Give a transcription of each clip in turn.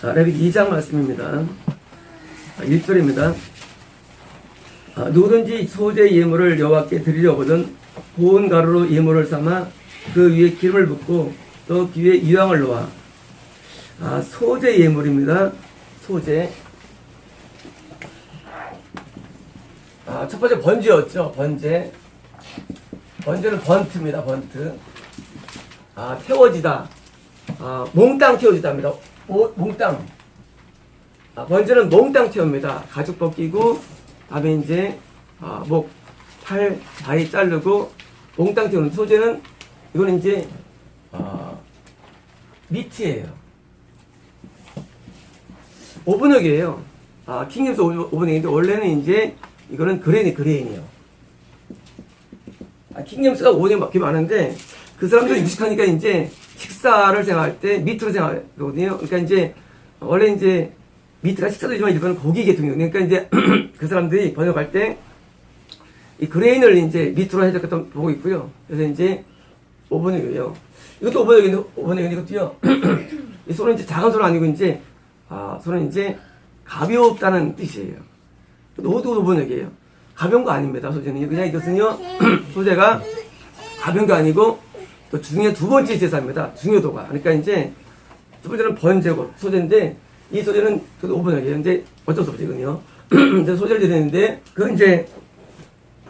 레위기 2장 말씀입니다. 1절입니다. 누구든지 소재 예물을 여호와께 드리려거든 고운 가루로 예물을 삼아 그 위에 기름을 붓고 또 그 위에 유향을 놓아. 소재 예물입니다. 소재. 첫 번째 번제였죠. 번제는 번트입니다. 번트. 태워지다. 몽땅 태워지다입니다. 몽땅. 번제는 몽땅 태웁니다. 가죽 벗기고, 다음에 이제, 목, 팔, 다리 자르고, 몽땅 태우는. 소재는, 이거는 이제, 미트예요. 오븐역이에요. 킹잼스 오븐역인데, 원래는 이제, 이거는 그레인이에요. 킹잼스가 오븐역이 꽤 많은데, 그 사람들이 유식하니까 이제, 식사를 생각할 때 미트로 생각하거든요. 그러니까 이제 원래 이제 미트가 식사도지만 일본은 고기 계통이거든요. 그러니까 이제 그 사람들이 번역할 때 이 그레인을 이제 미트로 해석했던 보고 있고요. 그래서 이제 오븐역이에요. 이것도 오븐역인데 이것도요. 이 소는 이제 작은 소는 아니고 이제 소는 이제 가볍다는 뜻이에요. 모두 오븐역이에요. 가벼운 거 아닙니다. 소재는 그냥 이것은요. 소재가 가벼운 거 아니고 또 중에 두 번째 제사입니다. 중요도가. 그러니까 이제 첫 번째는 번제고 소재인데 이 소재는 그 오븐역이에요. 이제 어쩔 수 없지거든요. 이제 소재를 드리는데 그 이제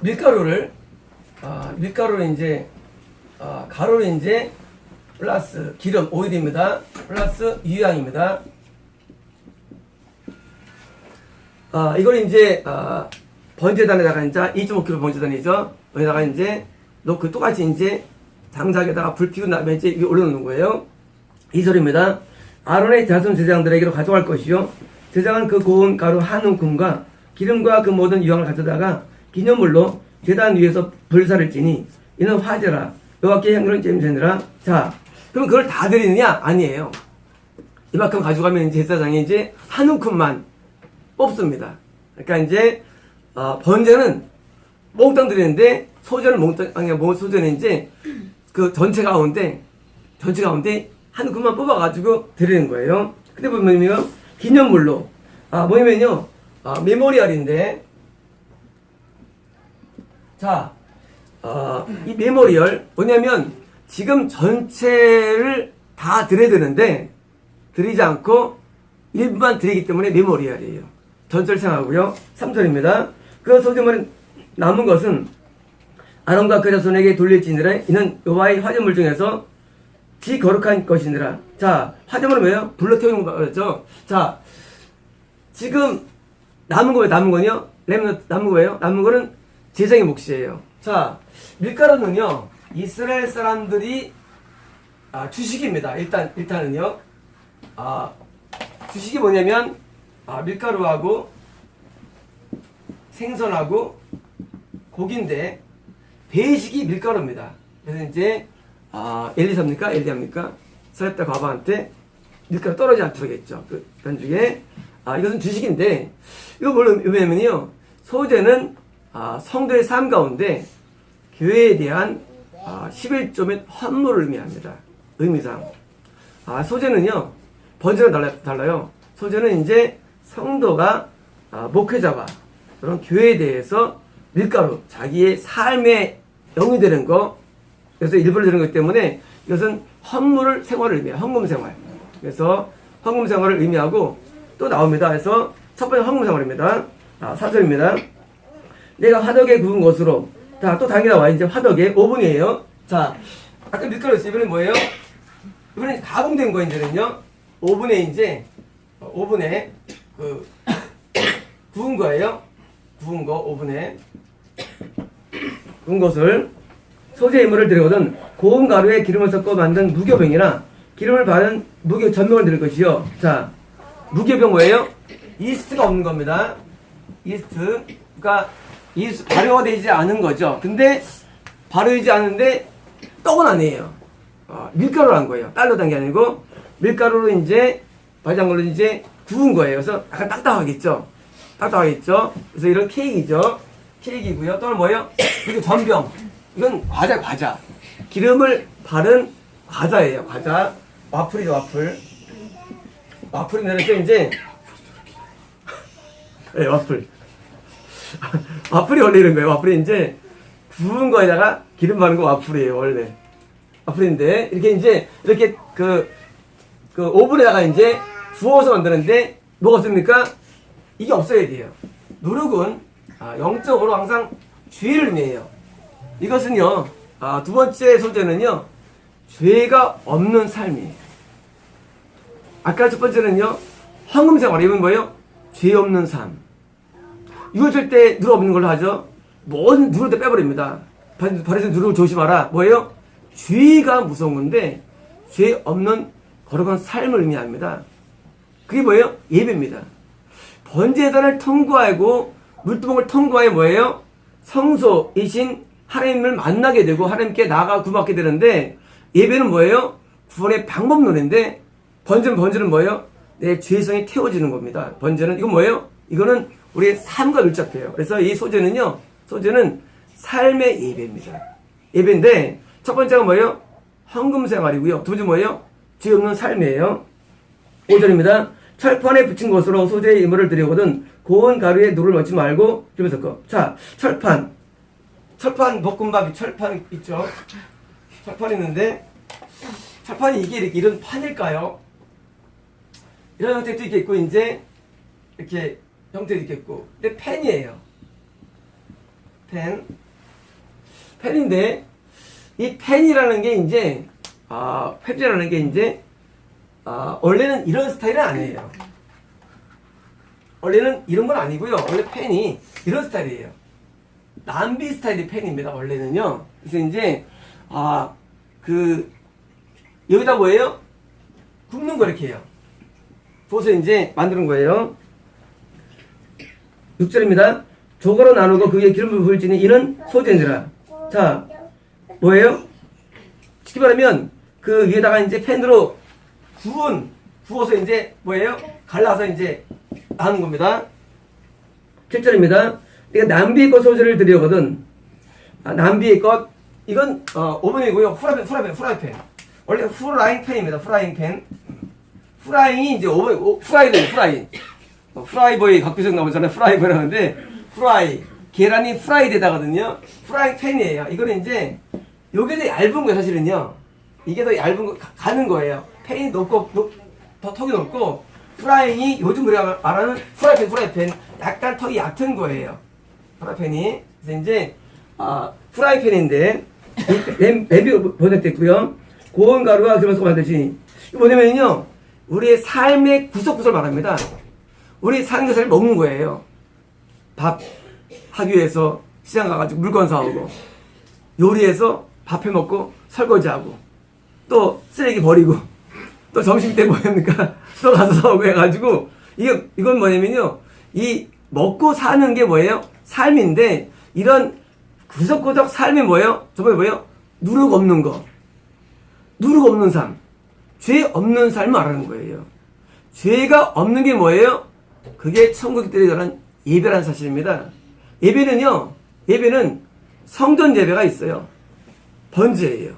밀가루를 이제 가루를 이제 플러스 기름 오일입니다. 플러스 유향입니다. 이걸 이제 번제단에다가 이제 2.5kg 번제단이죠. 여기다가 이제 놓고 똑같이 이제 장작에다가 불 피운 다음에 이제 위에 올려놓는 거예요. 2절입니다. 아론의 자손 제사장들에게로 가져갈 것이요. 제사장은 그 고운 가루 한 움큼과 기름과 그 모든 유향을 가져다가 기념물로 제단 위에서 불사를 찌니 이는 화제라. 여호와께 향기로운 잼새니라. 자, 그럼 그걸 다 드리느냐? 아니에요. 이만큼 가져가면 이제 제사장이 이제 한 움큼만 뽑습니다. 그러니까 이제 번제는 몽땅 드리는데 소재는 소재는 이제 그 전체 가운데 한 움큼만 뽑아가지고 드리는 거예요. 근데 보면요 기념물로 뭐냐면요 메모리얼인데 자 이 메모리얼 뭐냐면 지금 전체를 다 드려야 되는데 드리지 않고 일부만 드리기 때문에 메모리얼이에요. 전체를 생각하고요. 3절입니다. 그 소재물은 남은 것은 아론과 그 자손에게 돌릴지니라. 이는 여호와의 화제물 중에서 지 거룩한 것이니라. 자, 화제물은 뭐예요? 불로 태우는 거죠. 자, 지금 남은 거예요. 남은 거요? 남은 거예요? 남은 거는 제사장의 몫이에요. 자, 밀가루는요 이스라엘 사람들이 주식입니다. 일단은요 주식이 뭐냐면 밀가루하고 생선하고 고기인데 배식이 밀가루입니다. 그래서 이제 엘리사입니까? 사렙다 과부한테 밀가루 떨어지지 않도록 했죠. 그 단중에 이것은 주식인데 이거 뭘 의미하면요 소재는 성도의 삶 가운데 교회에 대한 11조 및 헌물을 의미합니다. 의미상 소재는요 번제랑 달라요. 소재는 이제 성도가 목회자와 그런 교회에 대해서 밀가루 자기의 삶의 영이 되는 거 그래서 일부러 되는 것 때문에 이것은 헌물 생활을 의미해요. 헌금 생활. 그래서 헌금 생활을 의미하고 또 나옵니다. 그래서 첫 번째 헌금 생활입니다. 4절입니다. 내가 화덕에 구운 것으로 자, 또 당연히 나와 이제 화덕에 오븐이에요. 자, 아까 밀가루였어요. 이번엔 뭐예요? 이번엔 가공된 거 이제는요. 오븐에 그 구운 거예요. 구운 거 오븐에 구운 것을 소재 예물을 드리거든 고운 가루에 기름을 섞어 만든 무교병이나 기름을 바른 무교 전병을 드릴 것이요. 자, 무교병 뭐예요? 이스트가 없는 겁니다. 이스트가 발효가 되지 않은 거죠. 근데 발효되지 않은데 떡은 아니에요. 밀가루란 거예요. 딸로 단 게 아니고 밀가루로 이제 발효한 걸로 이제 구운 거예요. 그래서 약간 딱딱하겠죠. 그래서 이런 케이크이죠. 케이크이고요. 또는 뭐예요? 그리고 전병. 이건 과자. 기름을 바른 과자예요. 과자. 와플이죠, 와플. 와플이 내려서 이제 네, 와플. 와플이 원래 이런 거예요. 와플이 이제 구운 거에다가 기름 바른 거 와플이에요, 원래. 와플인데, 이렇게 그 오븐에다가 이제 구워서 만드는데, 뭐가 없습니까? 이게 없어야 돼요. 누룩은, 0.5로 항상 죄를 의미해요. 이것은요, 두 번째 소재는요, 죄가 없는 삶이에요. 아까 첫 번째는요, 황금생활. 이건 뭐예요? 죄 없는 삶. 이것을 때 누룩 없는 걸로 하죠. 모든 누룩을 다 빼버립니다. 발에서 누룩을 조심하라. 뭐예요? 죄가 무서운 건데 죄 없는 거룩한 삶을 의미합니다. 그게 뭐예요? 예배입니다. 번제단을 통과하고 물두멍을 통과해 뭐예요? 성소이신 하나님을 만나게 되고 하나님께 나아가 구원받게 되는데 예배는 뭐예요? 구원의 방법론인데 번제는 뭐예요? 내 죄성이 태워지는 겁니다. 번제는 이건 뭐예요? 이거는 우리의 삶과 밀접해요. 그래서 이 소재는 삶의 예배입니다. 예배인데 첫 번째가 뭐예요? 헌금생활이고요. 두 번째 뭐예요? 죄 없는 삶이에요. 5절입니다. 철판에 붙인 것으로 소재의 이물을 드리거든 고운 가루에 누를 넣지 말고 주면서 거. 자, 철판 볶음밥이 철판 있죠? 철판 있는데 철판이 이게 이런 판일까요? 이런 형태도 있겠고 이제 이렇게 형태도 있겠고 근데 팬이에요. 팬인데 이 팬이라는 게 이제 팬이라는 게 이제 원래는 이런 스타일은 아니에요. 원래는 이런 건 아니고요. 원래 팬이 이런 스타일이에요. 남비 스타일의 팬입니다. 원래는요. 그래서 이제 여기다 뭐예요? 굽는 거 이렇게 해요. 부어서 이제 만드는 거예요. 6절입니다. 조각으로 나누고 그에 기름을 부을지니 이는 소재니라. 자, 뭐예요? 쉽게 말하면 그 위에다가 이제 팬으로 구워서 이제 뭐예요? 갈라서 이제 나는 겁니다. 7절입니다. 그러니까 남비의 것 소재를 드리거든. 남비의 것 이건 오븐이고요. 후라이팬. 원래 후라이팬입니다. 후라이잉이 이제 후라이. 프라이버이 각비적 나오잖아요. 프라이버를 하는데 계란이 프라이 되다거든요. 프라이팬이에요. 이거는 이제 요게 더 얇은 거예요. 사실은요. 이게 더 얇은 거 가는 거예요. 팬이 높고 더 턱이 높고 프라이잉이 요즘 우리가 말하는 프라이팬 약간 턱이 얕은 거예요. 프라이팬이. 그래서 이제 프라이팬인데 램비 번역됐고요. 고운 가루와 기름을 섞어 만드시니 이거 뭐냐면요. 우리의 삶의 구석구석을 말합니다. 우리 사는 것을 먹는 거예요. 밥 하기 위해서 시장 가가지고 물건 사오고 요리해서 밥 해먹고 설거지하고 또 쓰레기 버리고 또 점심때 뭐 합니까? 또 가서 사오고 해가지고 이건 뭐냐면요. 이 먹고 사는 게 뭐예요? 삶인데 이런 구석구석 삶이 뭐예요? 저번에 뭐예요? 누룩 없는 거. 누룩 없는 삶. 죄 없는 삶을 말하는 거예요. 죄가 없는 게 뭐예요? 그게 천국에 들어가는 예배라는 사실입니다. 예배는 성전 예배가 있어요. 번제예요.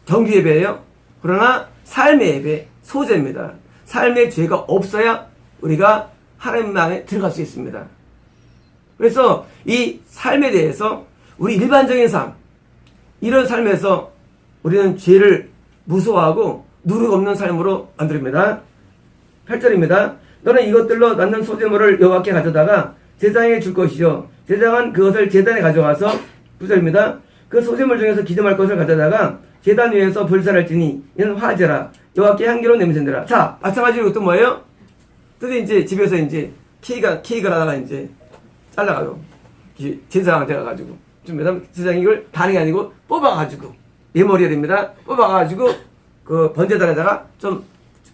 정규 예배예요. 그러나 삶의 예배, 소재입니다. 삶의 죄가 없어야 우리가 하나님 안에 들어갈 수 있습니다. 그래서 이 삶에 대해서 우리 일반적인 삶, 이런 삶에서 우리는 죄를 무서워하고 누룩 없는 삶으로 만듭니다. 8절입니다. 너는 이것들로 낳는 소재물을 여호와께 가져다가 제사장에게 줄 것이요 제사장은 그것을 제단에 가져가서 9절입니다. 그 소재물 중에서 기름할 것을 가져다가 제단 위에서 불살할지니 이는 화제라 여호와께 향기로운 냄새니라. 자, 마찬가지로 또 뭐예요? 또 이제 집에서 이제 케이크를 하다가 이제 잘라가지고 제사장한테 가가지고 좀 제사장이 이걸 다는 게 아니고 뽑아가지고 메모리얼입니다. 뽑아가지고 그 번제단에다가 좀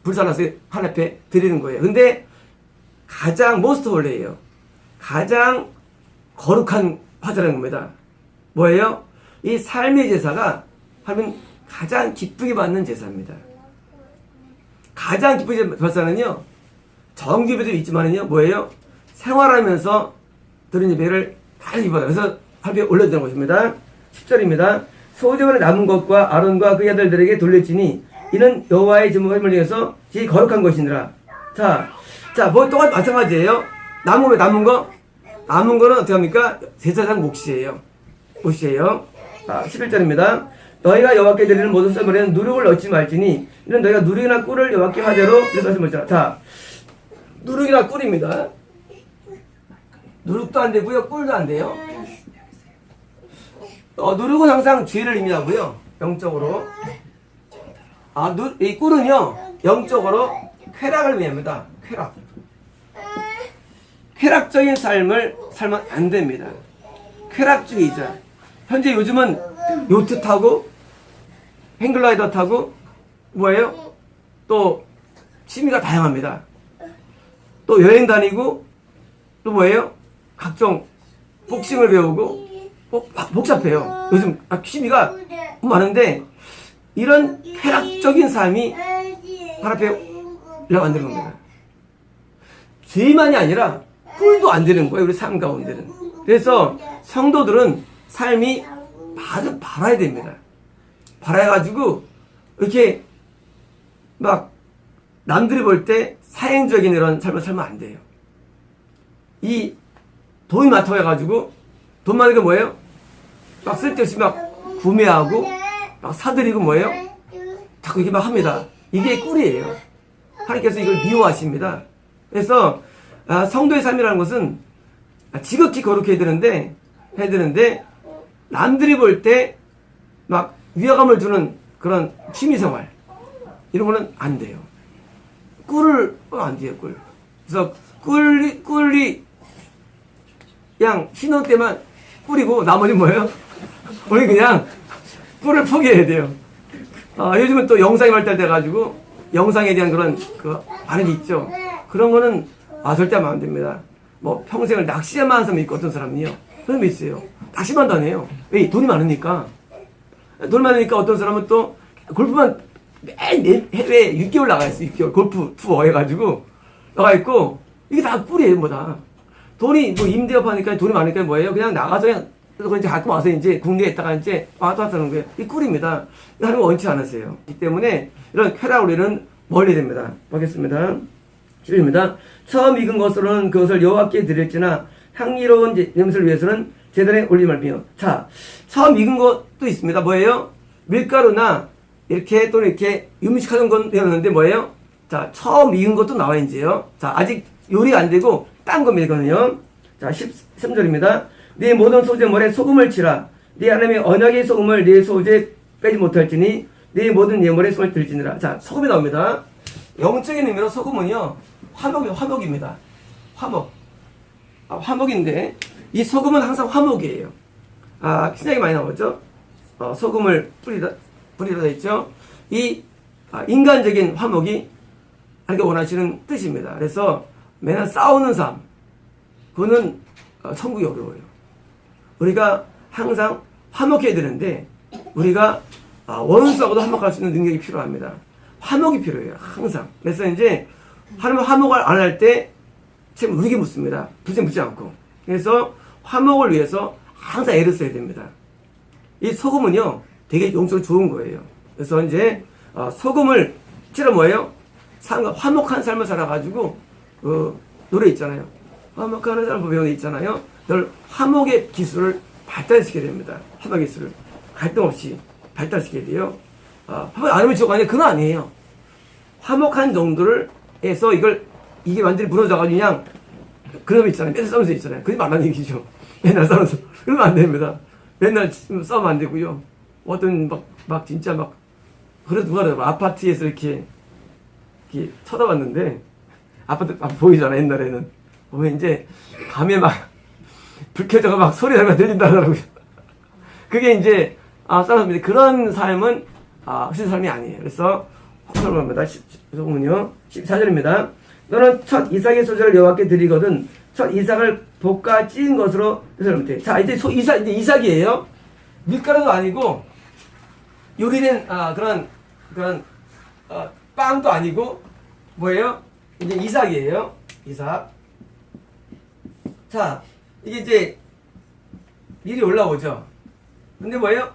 불살라서 하나님 앞에 드리는 거예요. 근데 가장 모스트 홀리예요. 가장 거룩한 화제라는 겁니다. 뭐예요? 이 삶의 제사가 하면 가장 기쁘게 받는 제사입니다. 가장 기쁘게 받는 제사는요. 정규 예배도 있지만은요. 뭐예요? 생활하면서 드린 예배를 많이 받아요. 그래서 하루에 올려드리는 것입니다. 10절입니다. 소재물에 남은 것과 아론과 그 아들들에게 돌릴지니 이는 여호와의 제물을 중에서 제일 거룩한 것이니라. 자, 뭐 똑같이 마찬가지예요. 남은 거는 어떻게 합니까? 제사장 몫이에요. 11절입니다. 너희가 여호와께 드리는 모든 썰물에는 누룩을 넣지 말지니 이는 너희가 누룩이나 꿀을 여호와께 화제로 이렇게 하시면 자, 누룩이나 꿀입니다. 누룩도 안 되고요, 꿀도 안 돼요. 누룩은 항상 죄를 의미하고요, 영적으로. 이 꿀은요, 영적으로 쾌락을 의미합니다. 쾌락적인 삶을 살면 안 됩니다. 쾌락주의자. 현재 요즘은 요트 타고, 행글라이더 타고, 뭐예요? 또, 취미가 다양합니다. 또 여행 다니고, 또 뭐예요? 각종 복싱을 배우고, 복잡해요. 요즘 취미가 많은데, 이런 쾌락적인 삶이 바로 앞에 올라가 안 되는 겁니다. 죄만이 아니라 꿀도 안 되는 거예요, 우리 삶 가운데는. 그래서 성도들은 삶이 아주 바라야 됩니다. 바라가지고 이렇게 막 남들이 볼 때 사행적인 이런 삶을 살면 안 돼요. 이 돈이 많다고 해가지고 돈 많은 게 뭐예요? 막 쓸데없이 막 구매하고 막 사들이고 뭐예요? 자꾸 이렇게 막 합니다. 이게 꿀이에요. 하나님께서 이걸 미워하십니다. 그래서 성도의 삶이라는 것은 지극히 거룩해야 되는데 남들이 볼 때 막 위화감을 주는 그런 취미생활 이런 거는 안 돼요. 꿀을 안 돼요. 꿀. 그래서 꿀이 그냥 신혼 때만 꿀이고 나머지 뭐예요? 우리 그냥 꿀을 포기해야 돼요. 요즘은 또 영상이 발달돼가지고 영상에 대한 그런 반응이 있죠. 그런 거는 절대 하면 안 됩니다. 뭐 평생을 낚시만 하는 사람이 있고 어떤 사람은요. 그런 사람이 있어요. 낚시만 다녀요. 왜? 돈이 많으니까. 어떤 사람은 또 골프만 매일 해외에 6개월 나가 있어요. 6개월 골프 투어 해가지고 나가 있고 이게 다 꿀이에요. 뭐 다. 돈이 뭐 임대업 하니까 돈이 많으니까 뭐예요? 그냥 나가서 그냥 이제 갖고 와서 이제 국내에 있다가 이제 왔다 갔다 하는 거예요. 이 꿀입니다. 이거 하는 거 원치 않으세요. 이 때문에 이런 쾌락을 우리는 멀리 됩니다. 보겠습니다. 10입니다. 처음 익은 것으로는 그것을 여호와께 드릴지나 향기로운 냄새를 위해서는 제단에 올리말미요. 자, 처음 익은 것도 있습니다. 뭐예요? 밀가루나 이렇게 또는 이렇게 음식하는 건 되었는데 뭐예요? 자, 처음 익은 것도 나와 이제요. 자, 아직 요리가 안 되고 딴 겁니다. 자, 13절입니다. 네 모든 소재물에 소금을 치라. 네 하나님의 언약의 소금을 네 소재에 빼지 못할지니 네 모든 예물에 손을 들지니라. 자, 소금이 나옵니다. 영적인 의미로 소금은요, 화목입니다. 화목인데, 이 소금은 항상 화목이에요. 신약에 많이 나오죠? 소금을 뿌리다 있죠? 인간적인 화목이 하나님께 원하시는 뜻입니다. 그래서 맨날 싸우는 삶, 그거는 천국이 어려워요. 우리가 항상 화목해야 되는데, 우리가 원수하고도 화목할 수 있는 능력이 필요합니다. 화목이 필요해요. 항상. 그래서 이제 하나님 화목을 안 할 때 참 우리에게 묻습니다. 묻지 않고. 그래서 화목을 위해서 항상 애를 써야 됩니다. 이 소금은요, 되게 용적으로 좋은 거예요. 그래서 이제 소금을 치라 뭐예요? 화목한 삶을 살아가지고 노래 있잖아요. 화목하는 삶을 배우는 있잖아요. 늘 화목의 기술을 발달시켜야 됩니다. 화목의 기술을 갈등 없이 발달시켜야 돼요. 화목 안 하면 지옥 아니에요? 그건 아니에요. 화목한 정도를 해서 이게 완전히 무너져가지고 그냥 그놈 있잖아요. 맨날 싸우면서 있잖아요. 그게 말하는 얘기죠. 맨날 싸우면서. 그러면 안 됩니다. 맨날 싸우면 안 되고요. 어떤 진짜 그래도 누가 그래요. 아파트에서 이렇게 쳐다봤는데, 아파트 보이잖아, 옛날에는. 보면 이제 밤에 불 켜져가 소리가 들린다 하더라고요. 그게 이제 싸움입니다. 그런 삶은 흑신 삶이 아니에요. 그래서 확정합니다. 소금은요 14절입니다. 너는 첫 이삭의 소재를 여호와께 드리거든 첫 이삭을 볶아 찌은 것으로 뜻을. 자, 이제 이삭이에요. 밀가루도 아니고 요리된 그런 빵도 아니고 뭐예요? 이제 이삭이에요. 이삭. 자, 이게 이제 밀이 올라오죠. 근데 뭐예요?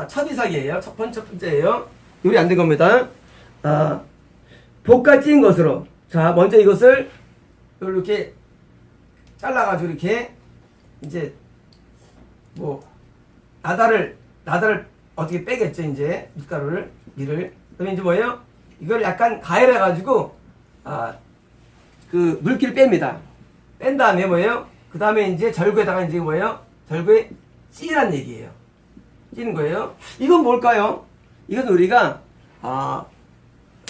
첫 이삭이에요. 첫 번째예요. 요리 안 된 겁니다. 볶아 찐 것으로 자, 먼저 이것을 이렇게 잘라가지고 이렇게 이제 뭐 나다를 어떻게 빼겠죠, 이제 밀가루를 밀을. 그러면 이제 뭐예요? 이걸 약간 가열해가지고 그 물기를 뺍니다. 뺀 다음에 뭐예요? 그 다음에 이제 절구에다가 이제 뭐예요? 절구에 찌란 얘기예요. 찌는 거예요. 이건 뭘까요? 이건 우리가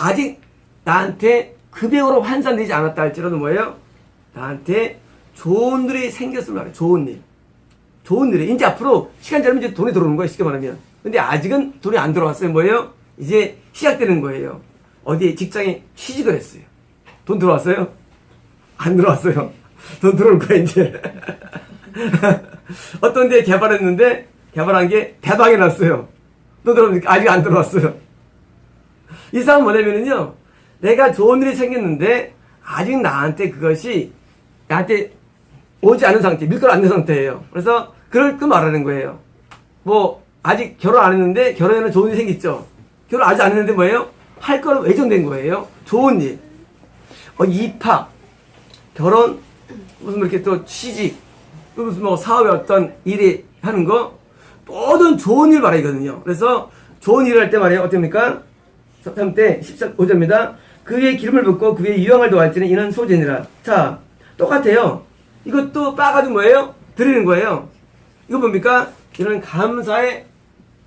아직 나한테 금액으로 환산되지 않았다 할지라도 뭐예요? 나한테 좋은 일이 생겼으면 말이에요. 좋은 일. 좋은 일이. 이제 앞으로 시간 지나면 이제 돈이 들어오는 거예요. 쉽게 말하면. 근데 아직은 돈이 안 들어왔어요. 뭐예요? 이제 시작되는 거예요. 어디 직장에 취직을 했어요. 돈 들어왔어요? 안 들어왔어요. 돈 들어올 거야, 이제. 어떤 데 개발했는데, 개발한 게 대박이 났어요. 돈 들어오니까 아직 안 들어왔어요. 이 상황은 뭐냐면요. 내가 좋은 일이 생겼는데, 아직 나한테 그것이, 나한테 오지 않은 상태, 밀가루 안 된 상태예요. 그래서, 그럴 거 말하는 거예요. 뭐, 아직 결혼 안 했는데, 결혼에는 좋은 일이 생겼죠. 결혼 아직 안 했는데 뭐예요? 할 거로 예정된 거예요. 좋은 일. 입학, 결혼, 무슨 뭐 이렇게 또 취직, 또 무슨 뭐 사업에 어떤 일이 하는 거, 모든 좋은 일 말이거든요. 그래서 좋은 일을 할 때 말이에요. 어떻습니까? 3때 14.5절입니다. 그의 기름을 붓고 그의 유황을 도할지는 이는 소재니라. 자, 똑같아요. 이것도 빠가지고 뭐예요? 드리는 거예요. 이거 뭡니까? 이런 감사의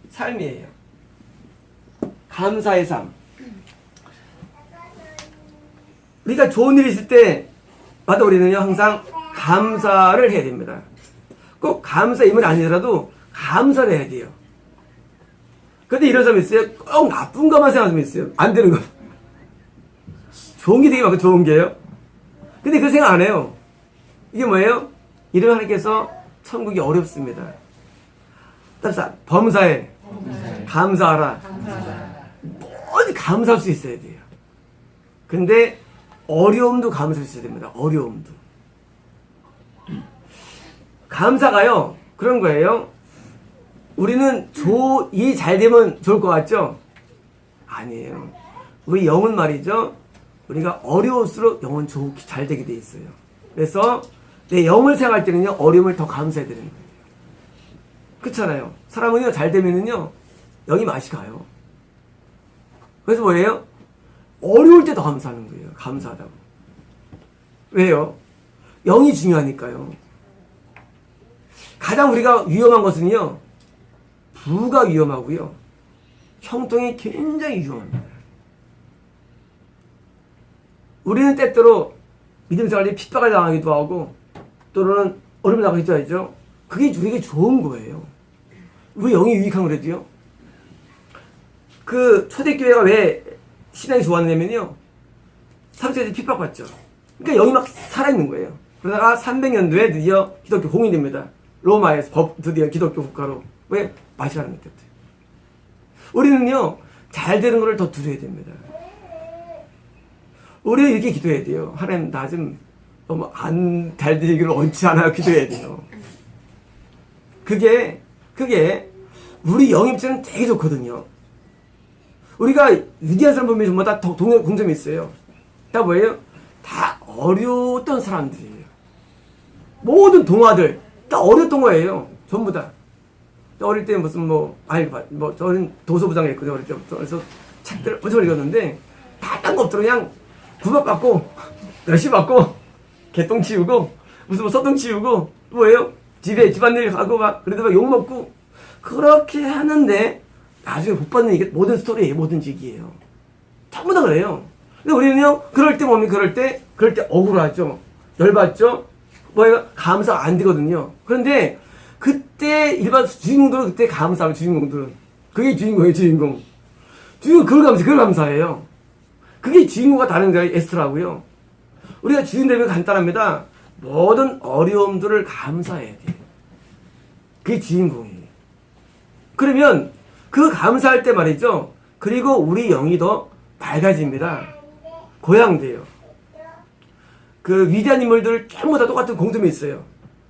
삶이에요. 감사의 삶. 우리가 좋은 일이 있을 때마다 우리는요, 항상 감사를 해야 됩니다. 꼭 감사 임은 아니더라도 감사를 해야 돼요. 근데 이런 사람이 있어요. 꼭 나쁜 것만 생각하는 사람이 있어요. 안 되는 거. 좋은 게 되게 많고 좋은 게요. 근데 그 생각 안 해요. 이게 뭐예요? 이런 하나님께서 천국이 어렵습니다. 따라서 범사에 감사하라. 뭐든지 감사할 수 있어야 돼요. 근데 어려움도 감사할 수 있어야 됩니다. 어려움도. 감사가요, 그런 거예요. 우리는 일 잘 되면 좋을 것 같죠? 아니에요. 우리 영은 말이죠. 우리가 어려울수록 영은 좋게 잘 되게 돼 있어요. 그래서 내 영을 생각할 때는요, 어려움을 더 감사해야 되는 거예요. 그렇잖아요. 사람은요, 잘 되면은요, 영이 맛이 가요. 그래서 뭐예요? 어려울 때 더 감사하는 거예요. 감사하다고. 왜요? 영이 중요하니까요. 가장 우리가 위험한 것은요, 부가 위험하고요, 형통이 굉장히 위험합니다. 우리는 때때로 믿음 생활에 핍박을 당하기도 하고, 또는 어려움을 당하기도 하죠. 그게 우리에게 좋은 거예요. 왜 영이 유익한 거래도요? 그 초대교회가 왜 신앙이 좋았냐면요, 3세기 핍박받죠. 그러니까 영이 막 살아있는 거예요. 그러다가 300년도에 드디어 기독교 공인됩니다. 로마에서 드디어 기독교 국가로. 왜? 맛이 가는 것 같아요. 우리는요, 잘 되는 거를 더 두려워야 됩니다. 우리는 이렇게 기도해야 돼요. 하나님, 나 좀 너무 안 잘 되기를 원치 않아요. 기도해야 돼요. 그게 우리 영입체는 되게 좋거든요. 우리가 위대한 사람 보면 전부 다 공점이 있어요. 다 뭐예요? 다 어려웠던 사람들이에요. 모든 동화들 다 어렸던 거예요. 전부 다. 어릴 때 무슨 저는 도서부장을 했거든요. 어릴 때부터. 그래서 책들을 엄청 읽었는데 다 딴 거 없더라. 그냥 구박받고 열심히 받고 개똥 치우고 무슨 서동 치우고 뭐예요? 집에 집안일 가고 막 그래도 막 욕먹고 그렇게 하는데 나중에 복 받는 이게 모든 스토리예요. 모든 직이에요. 전부 다 그래요. 근데 우리는요, 그럴 때 그럴 때 억울하죠. 열받죠. 뭐예요? 감사가 안 되거든요. 그런데 그때 일반 주인공들은 그때 감사하고 주인공들은 그게 주인공이에요. 주인공 그걸 감사해요. 그게 주인공과 다른 게 에스더라고요. 우리가 주인 되면 간단합니다. 모든 어려움들을 감사해야 돼요. 그게 주인공이에요. 그러면 그 감사할 때 말이죠. 그리고 우리 영이 더 밝아집니다. 고양돼요. 그 위대한 인물들 전부 다 똑같은 공통점이 있어요.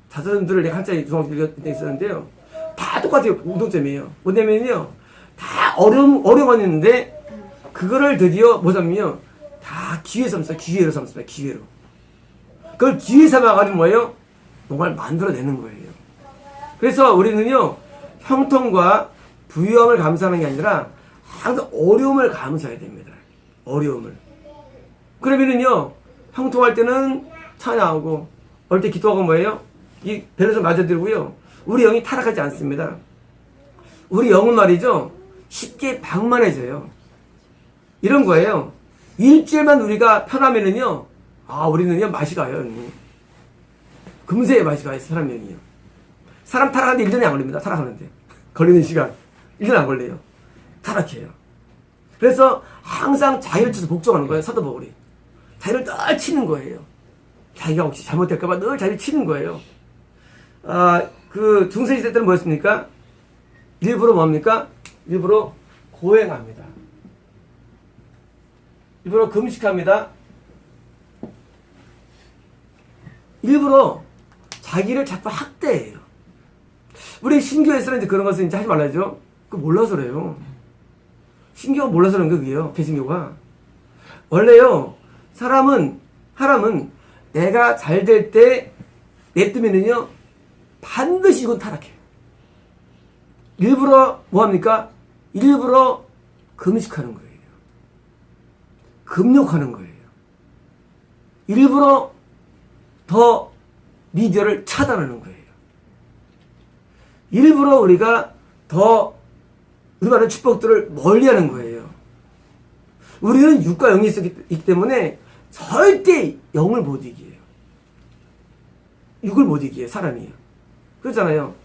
자선들을 내가 한자리 중학교 때 있었는데요. 다 똑같아요. 공통점이에요. 뭐냐면요. 다 어려움은 있는데 그거를 드디어 뭐냐면요. 다 다 기회 삼습니다. 기회로 삼습니다. 기회로. 그걸 기회 삼아가지고 뭐예요? 뭔가를 만들어내는 거예요. 그래서 우리는요, 형통과 부유함을 감수하는 게 아니라 항상 어려움을 감수해야 됩니다. 어려움을. 그러면은요, 형통할 때는 찬양하고, 어릴 때 기도하고 뭐예요? 이 밸런스 맞아들고요. 우리 영이 타락하지 않습니다. 우리 영은 말이죠, 쉽게 방만해져요. 이런 거예요. 일주일만 우리가 편하면은요, 우리는요, 맛이 가요. 금세 맛이 가요, 사람 영이요. 사람 타락하는데 1년이 안 걸립니다. 타락하는데. 걸리는 시간. 1년 안 걸려요. 타락해요. 그래서 항상 자기를 쳐서 복종하는 거예요, 사도 바울이. 자기를 늘 치는 거예요. 자기가 혹시 잘못될까봐 늘 자기를 치는 거예요. 그 중세시대 때는 뭐였습니까? 일부러 뭡니까? 일부러 고행합니다. 일부러 금식합니다. 일부러 자기를 자꾸 학대해요. 우리 신교에서는 이제 그런 것을 이제 하지 말라죠. 그거 몰라서 그래요. 신교가 몰라서 그런 거예요. 개신교가. 원래요, 사람은 내가 잘 될 때 냅두면은요, 반드시 이건 타락해요. 일부러 뭐합니까? 일부러 금식하는 거예요. 금욕하는 거예요. 일부러 더 미디어를 차단하는 거예요. 일부러 우리가 더 우리 말하는 축복들을 멀리하는 거예요. 우리는 육과 영이 있기 때문에 절대 영을 못 이겨요. 육을 못 이겨요, 사람이요. 그렇잖아요.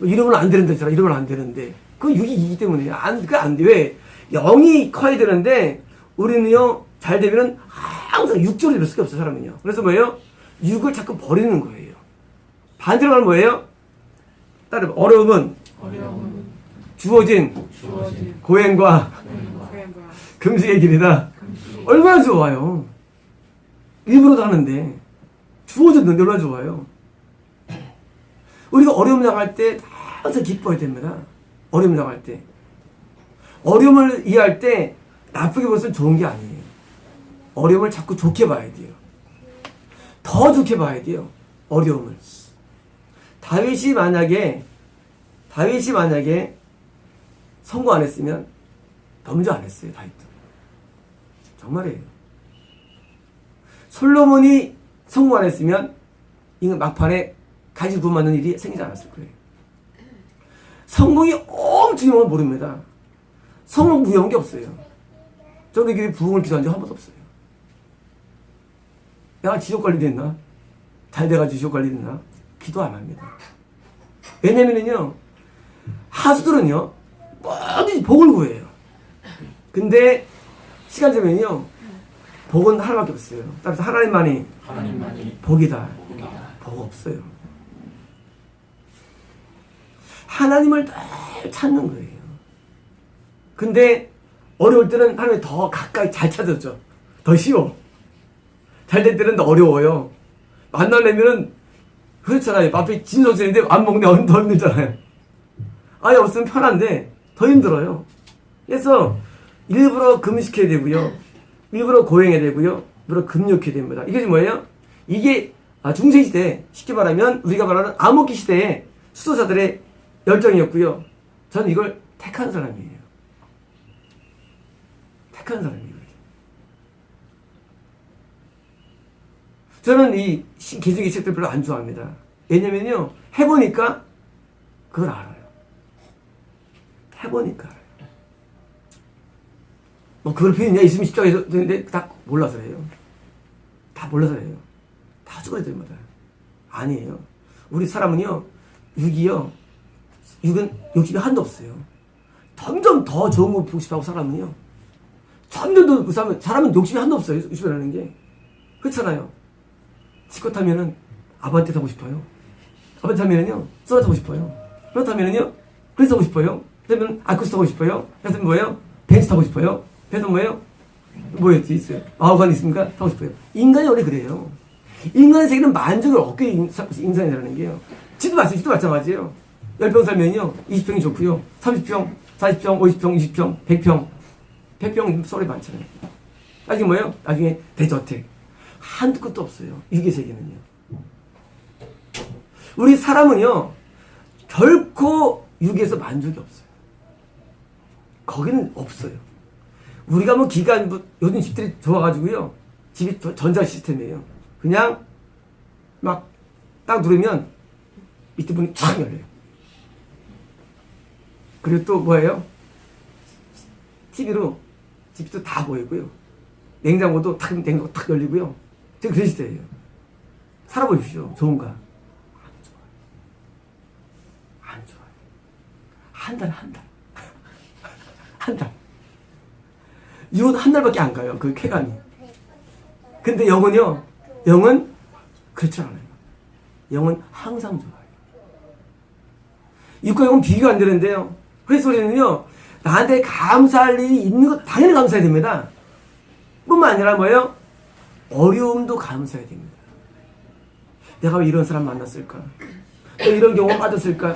이러면 안 되는데, 이러면 안 되는데. 그건 육이 이기 때문에. 그거 안 돼. 왜? 영이 커야 되는데, 우리는요, 잘 되면은 항상 육적으로 이럴 수가 없어요, 사람은요. 그래서 뭐예요? 육을 자꾸 버리는 거예요. 반대로 말하면 뭐예요? 따라해봐. 어려움은 주어진 고행과 금식의 길이다. 얼마나 좋아요. 일부러도 하는데 주어졌는데 얼마나 좋아요. 우리가 어려움 당할 때 항상 기뻐야 됩니다. 어려움 당할 때. 어려움을 이해할 때 나쁘게 볼수록 좋은 게 아니에요. 어려움을 자꾸 좋게 봐야 돼요. 더 좋게 봐야 돼요. 어려움을. 다윗이 만약에 성공 안 했으면 범죄 안 했어요. 다윗도. 정말이에요. 솔로몬이 성공 안 했으면 이건 막판에 가지 구맞는 일이 생기지 않았을 거예요. 성공이 엄청 위험한 모릅니다. 성공 위험한 게 없어요. 저는 교회 부흥을 기도한 적 한 번도 없어요. 내가 지옥 관리됐나? 잘 돼가지고 지옥 관리됐나? 기도 안 합니다. 왜냐면은요, 하수들은요, 뭐든지 복을 구해요. 근데 시간 되면요, 복은 하나밖에 없어요. 따라서 하나님만이 복이다. 복 없어요. 하나님을 늘 찾는 거예요. 근데 어려울 때는 하나님이 더 가까이 잘 찾았죠. 더 쉬워. 잘 될 때는 더 어려워요. 만나려면은 그렇잖아요. 앞에 진성스러운데 안 먹네. 더 힘들잖아요. 아예 없으면 편한데 더 힘들어요. 그래서 일부러 금식해야 되고요. 일부러 고행해야 되고요. 일부러 금욕해야 됩니다. 이게 뭐예요? 이게 중세시대, 쉽게 말하면 우리가 말하는 암흑기 시대의 수도사들의 열정이었고요. 저는 이걸 택한 사람이에요. 택한 사람이에요. 저는 이 개성의 책들 별로 안 좋아합니다. 왜냐면요, 해보니까 그걸 알아요. 해보니까 알아요. 뭐 그걸 표현이냐 있으면 십자가에서 되는데 다 몰라서 해요. 다 몰라서 해요. 다 죽어야 됩니다. 아니에요. 우리 사람은요, 육은 욕심이 한도 없어요. 점점 더 좋은 거 보고 싶어하고 사람은요, 점점 더 그 사람은 욕심이 한도 없어요. 욕심이라는 게. 그렇잖아요. 치과 타면은 아반떼 타고 싶어요. 아반떼 타면은요, 소라 타고 싶어요. 소라 타면은요, 그래서 타고 싶어요. 그러면 아쿠스 타고 싶어요. 그래서 뭐예요? 벤츠 타고 싶어요. 그래서 뭐예요? 뭐였지? 있어요. 마호간 있습니까? 타고 싶어요. 인간이 원래 그래요. 인간의 세계는 만족을 얻게 인간이라는 게요. 지도 마찬가지예요. 10평 살면요, 20평이 좋고요. 30평, 40평, 50평, 20평, 100평. 100평 소리 많잖아요. 나중에 뭐예요? 나중에 대저택. 한두 끝도 없어요. 유괴 세계는요. 우리 사람은요, 결코 유괴에서 만족이 없어요. 거기는 없어요. 우리가 뭐 기간, 요즘 집들이 좋아가지고요. 집이 전자 시스템이에요. 그냥 막 딱 누르면 밑에 문이 쫙 열려요. 그리고 또 뭐예요? TV로 집이 또 다 보이고요. 냉장고도 탁, 냉장고 탁 열리고요. 지금 그런 시대예요. 살아보십시오. 좋은가? 안 좋아요. 한 달. 한 달. 이혼 한 달밖에 안 가요. 그 쾌감이. 근데 영은요, 영은 그렇지 않아요. 영은 항상 좋아요. 육과 영은 비교가 안 되는데요. 그래서 우리는요, 나한테 감사할 일이 있는 거 당연히 감사해야 됩니다. 뿐만 아니라 뭐예요? 어려움도 감사해야 됩니다. 내가 왜 이런 사람 만났을까? 왜 이런 경험 받았을까?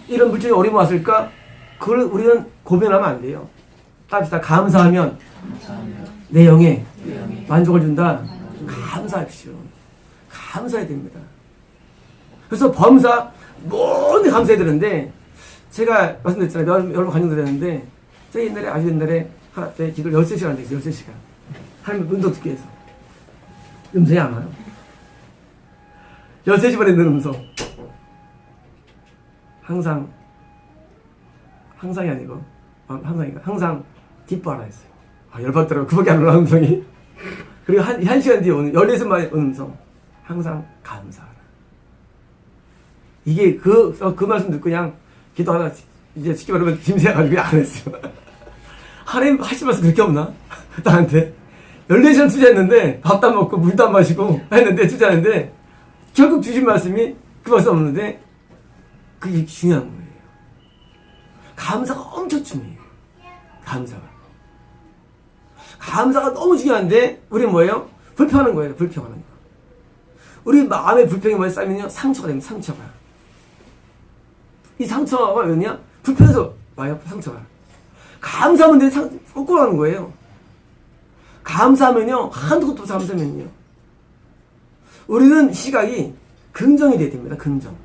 이런 물질이 어려움 왔을까? 그걸 우리는 고민하면 안 돼요. 따뜻하다. 감사하면 내 영에 만족을 준다. 감사합시오. 감사해야 됩니다. 그래서 범사 모든 감사해야 되는데, 제가 말씀드렸잖아요. 여러 번 강연드렸는데, 제가 옛날에, 아주 옛날에 하나 때 기도를 13시간 됐어요. 13시간. 하나님 음성 듣기 위해서. 음성이 안 와요. 13시 반에 듣는 음성. 항상이 아니고, 항상 기뻐하라 했어요. 열받더라고요. 그밖에 안 올라, 음성이. 그리고 한 시간 뒤에 오는, 14시 만에 오는 음성. 항상 감사하라. 이게 그 말씀 듣고 그냥 기도하다, 이제 쉽게 말하면 짐새가지고 안 했어요. 하나님 하실 말씀 그렇게 없나? 나한테. 14시간 투자했는데, 밥도 안 먹고, 물도 안 마시고, 했는데, 투자했는데, 결국 주신 말씀이 그 말씀 없는데, 그게 중요한 거예요. 감사가 엄청 중요해요. 감사가 너무 중요한데, 우리 뭐예요? 불평하는 거예요. 불평하는 거. 우리 마음의 불평이 뭐에 쌓이면요, 상처가 됩니다. 상처가. 이 상처가 왜냐? 불평해서 와요. 상처가. 감사하면 내 거꾸로 하는 거예요. 감사하면요, 한두 것도 없어. 감사하면요, 우리는 시각이 긍정이 돼야 됩니다. 긍정.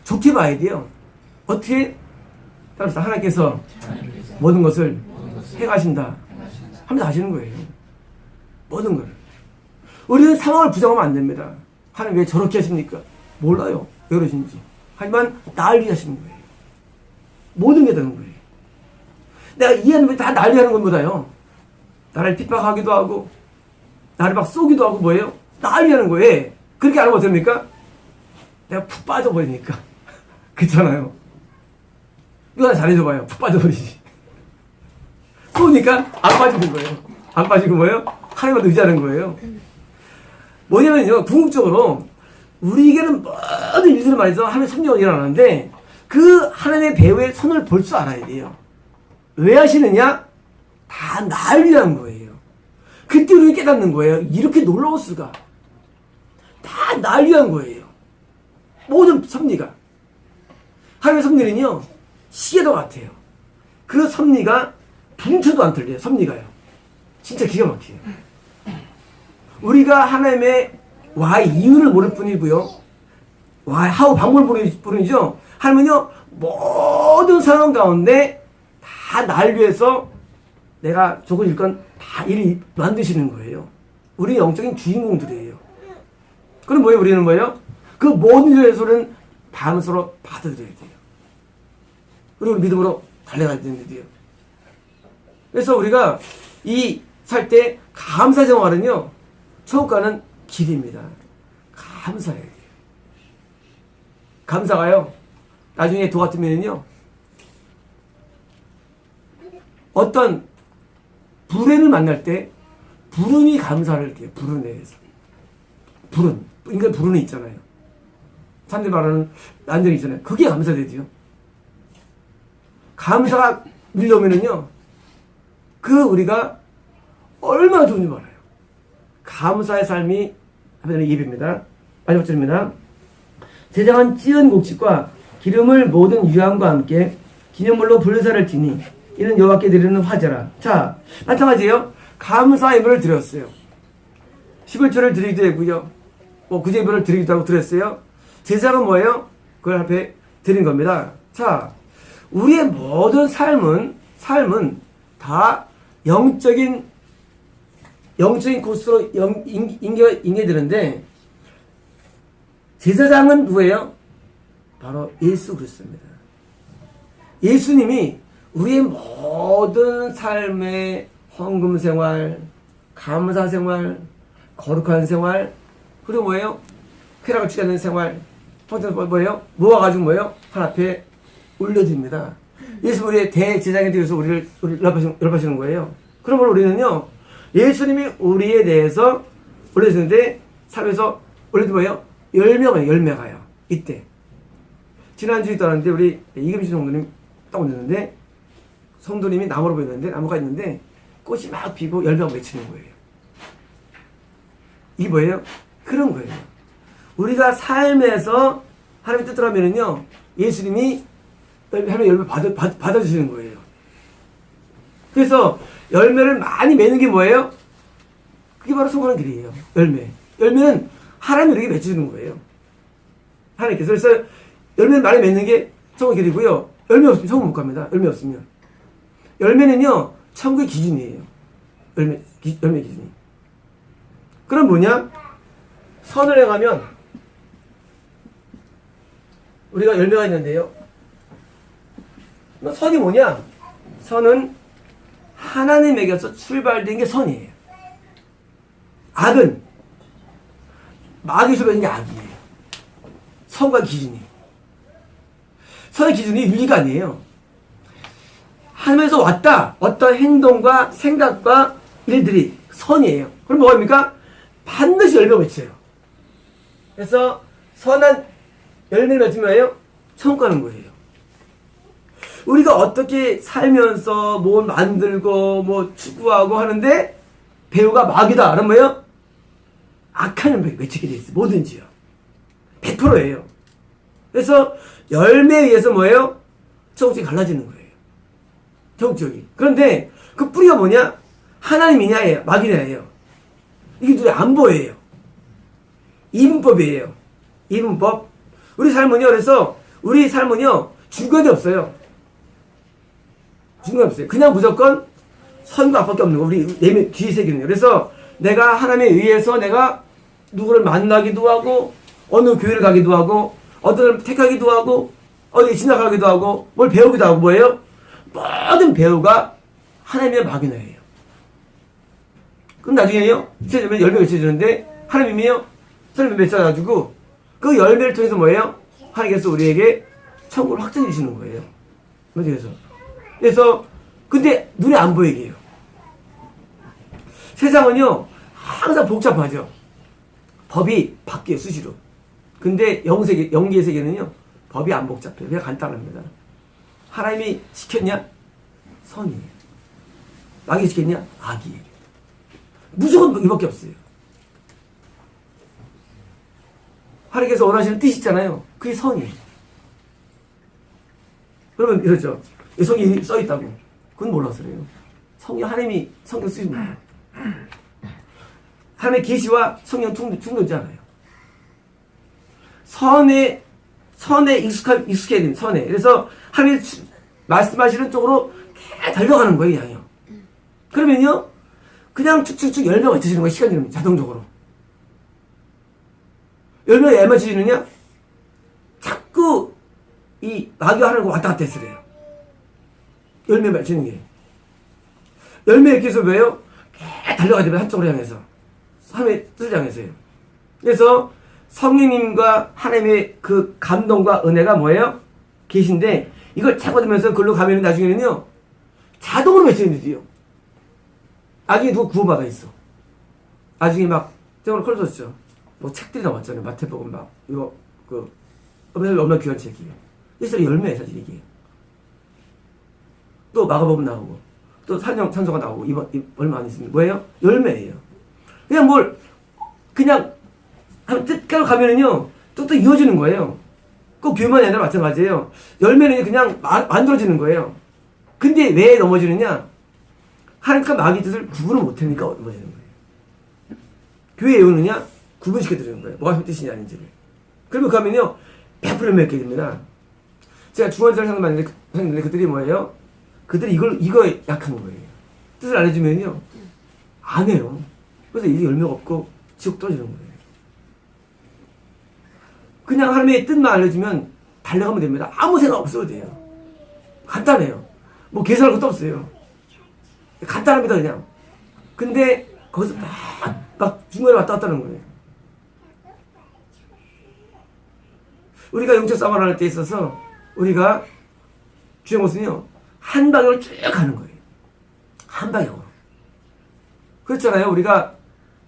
좋게 봐야 돼요. 어떻게? 따라서 하나님께서 모든 것을 해가신다 하면서 하시는 거예요. 모든 걸. 우리는 상황을 부정하면 안 됩니다. 하나님 왜 저렇게 하십니까? 몰라요. 왜 그러신지. 하지만 나를 위해 하시는 거예요. 모든 게 되는 거예요. 내가 이해하는 게 다 나를 위하는 것보다요, 나를 핍박하기도 하고, 나를 막 쏘기도 하고 뭐예요? 나를 위하는 거예요. 그렇게 안 하면 어떡합니까? 내가 푹 빠져버리니까. 그렇잖아요. 이거 하나 잘해줘봐요. 푹 빠져버리지. 쏘니까 안 빠지는 거예요. 안 빠지고 뭐예요? 하나님을 의지하는 거예요. 뭐냐면요, 궁극적으로 우리에게는 모든 일들을 말해서 하나님의 섭리가 일어나는데, 그 하나님의 배후의 손을 볼 줄 알아야 돼요. 왜 하시느냐? 다 날 위한 거예요. 그때 우리는 깨닫는 거예요. 이렇게 놀라울 수가. 다 날 위한 거예요. 모든 섭리가. 하나님의 섭리는요, 시계도 같아요. 그 섭리가 분초도 안 틀려요. 섭리가요. 진짜 기가 막혀요. 우리가 하나님의 와의 이유를 모를 뿐이고요. 와의 하우 방법을 모를 뿐이죠. 하나님은요, 모든 상황 가운데 다 날 위해서 내가 조금 일건 다 일을 만드시는 거예요. 우리 영적인 주인공들이에요. 그럼 뭐예요? 우리는 뭐예요? 그 모든 일에 서는 다음서로 받아들여야 돼요. 그리고 믿음으로 달려가야 되는데요. 그래서 우리가 이 살 때 감사 생활은요, 처음 가는 길입니다. 감사해야 돼요. 감사가요, 나중에 도 같으면요, 어떤 불행을 만날 때 불운이 감사를 해요. 불운에 대해서. 인간 불운이 있잖아요. 사람들이 말하는 난전이 있잖아요. 그게 감사되지요. 감사가 밀려오면은요, 우리가 얼마나 좋은지 몰라요. 감사의 삶이 하나님의 예배입니다. 마지막 절입니다. 제장한 찌은 곡식과 기름을 모든 유향과 함께 기념물로 불사를 지니 이는 여호와께 드리는 화제라. 자, 마찬가지예요. 감사 예물을 드렸어요. 11조를 드리기도 했고요. 뭐 구제물을 드리기도 하고 드렸어요. 제사가 뭐예요? 그걸 앞에 드린 겁니다. 자, 우리의 모든 삶은 다 영적인 코스로 인계되는데, 제사장은 누구예요? 바로 예수 그리스도입니다. 예수님이 우리의 모든 삶의 헌금 생활, 감사 생활, 거룩한 생활, 그리고 뭐예요? 쾌락을 취하는 생활, 뭐예요? 모아가지고 뭐예요? 하나 앞에 올려드립니다. 예수 우리의 대제사장이 되어서 우리를 연합하시는 거예요. 그러므로 우리는요, 예수님이 우리에 대해서 올려주는데, 삶에서 올려도 뭐예요? 열매가요. 이때. 지난주에 떠났는데, 우리 이금신 성도님 딱 오셨는데, 성도님이 나무로 보였는데, 나무가 있는데, 꽃이 막 피고 열매가 맺히는 거예요. 이게 뭐예요? 그런 거예요. 우리가 삶에서 하나님의 뜻대로 하면은요, 예수님이 하나님의 열매 받아주시는 거예요. 그래서 열매를 많이 맺는 게 뭐예요? 그게 바로 성공하는 길이에요. 열매는 하나님이 우리에게 맺어주는 거예요. 하나님께서. 그래서 열매를 많이 맺는 게 성공의 길이고요. 열매 없으면 성공 못 갑니다. 열매 없으면. 열매는요, 천국의 기준이에요. 열매 기준이. 그럼 뭐냐? 선을 해가면 우리가 열매가 있는데요. 선이 뭐냐? 선은 하나님에게서 출발된 게 선이에요. 악은 마귀 출발된 게 악이에요. 선과 기준이. 선의 기준이 윤리가 아니에요. 하나님에서 왔다. 어떤 행동과 생각과 일들이 선이에요. 그럼 뭐합니까? 반드시 열매가 맺혀요. 그래서 선한 열매를 맺으면 뭐예요? 천국 가는 거예요. 우리가 어떻게 살면서 뭘 만들고 뭐 추구하고 하는데 배우가 마귀다. 그러면 뭐예요? 악한 열매 맺히게 돼 있어요. 뭐든지요. 100%예요. 그래서 열매에 의해서 뭐예요? 천국이 갈라지는 거예요. 천국이. 그런데 그 뿌리가 뭐냐? 하나님이냐예요. 마귀냐예요. 이게 눈에 안 보여요. 이분법이에요. 이분법. 우리 삶은요, 그래서 우리 삶은요, 중간이 없어요. 중간이 없어요. 그냥 무조건 선과 악밖에 없는 거. 우리 내면 뒤에 새기는요. 그래서 내가 하나님에 의해서 내가 누구를 만나기도 하고, 어느 교회를 가기도 하고, 어떤 택하기도 하고, 어디 지나가기도 하고, 뭘 배우기도 하고, 뭐예요? 모든 배우가 하나님의 막연해요. 그럼 나중에요, 열매가 맺혀지는데, 하나님이요, 설명 맺혀가지고, 그 열매를 통해서 뭐예요? 하나님께서 우리에게 천국을 확정해 주시는 거예요. 그래서, 근데 눈에 안 보이게 해요. 세상은요, 항상 복잡하죠. 법이 바뀌어요, 수시로. 근데 영계의 세계는요, 법이 안 복잡해요. 그냥 간단합니다. 하나님이 시켰냐? 선이에요. 악이 시켰냐? 악이에요. 무조건 이밖에 없어요. 하나님께서 원하시는 뜻이 있잖아요. 그게 선이에요. 그러면 이러죠. 성경이 써있다고. 그건 몰라서 그래요. 성경, 하나님이 성경 쓰지 마요. 하나님의 계시와 성경 충돌지 않아요. 선에 익숙해야 됩니다. 선에. 그래서 하나님 말씀하시는 쪽으로 계속 달려가는 거예요, 그냥요. 그러면요, 그냥 쭉쭉쭉 열매가 맺혀지는 거예요, 시간이 흐르면 자동적으로. 열매가 왜 맺혀지느냐? 자꾸 이 마귀와 하나님과 왔다 갔다 했어요. 열매 맺히는 게. 열매 맺기 위해서 왜요? 계속 달려가야 됩니다, 한쪽으로 향해서. 하나님의 뜻을 향해서요. 그래서 성령님과 하나님의 그 감동과 은혜가 뭐예요? 계신데, 이걸 잡아두면서 글로 가면 나중에는요, 자동으로 맺히는 일이요. 나중에 누가 구원받아 있어. 나중에 막, 저번에 컬 썼죠. 뭐 책들이 나왔잖아요. 마태복음 막, 이거, 얼마나 귀한 책이에요. 이 사람이 열매예요, 사실 이게. 또 마가복음 나오고, 또 산소가 나오고, 얼마 안 있습니다. 뭐예요? 열매예요. 그냥 뜻대로 가면은요, 또 이어지는 거예요. 꼭 교회만이 아니라 마찬가지예요. 열매는 그냥 만들어지는 거예요. 근데 왜 넘어지느냐? 하나님과 마귀 뜻을 구분을 못하니까 어려워지는 거예요. 교회에 오느냐? 구분시켜 드리는 거예요. 뭐가 뜻이냐 아닌지를. 그러면 가면요 100% 맺게 됩니다. 제가 중환자를 상담하는데 그들이 뭐예요? 그들이 이거 약한 거예요. 뜻을 안 해주면요 안 해요. 그래서 일이 열매가 없고 지옥 떨어지는 거예요. 그냥 하나님의 뜻만 알려주면 달려가면 됩니다. 아무 생각 없어도 돼요. 간단해요. 뭐 계산할 것도 없어요. 간단합니다 그냥. 근데 거기서 막 중간에 왔다 갔다 하는 거예요. 우리가 영적 싸움을 할 때 있어서 우리가 주의 모습은요 한 방향으로 쭉 가는 거예요. 한 방향으로. 그렇잖아요. 우리가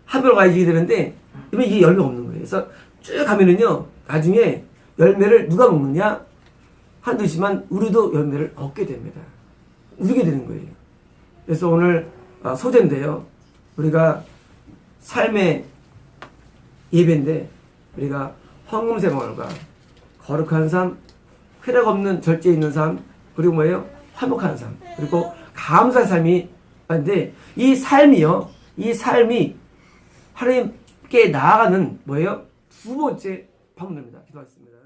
한 방향으로 가야지 되는데 이게 열매가 없는 거예요. 그래서 쭉 가면은요 나중에 열매를 누가 먹느냐 한 듯이만 우리도 열매를 얻게 됩니다. 누리게 되는 거예요. 그래서 오늘 소재인데요. 우리가 삶의 예배인데 우리가 헌금생활과 거룩한 삶, 쾌락 없는 절제 있는 삶, 그리고 뭐예요? 화목한 삶, 그리고 감사의 삶이 있는데 이 삶이 하나님께 나아가는 뭐예요? 두 번째 방문입니다. 기도하겠습니다.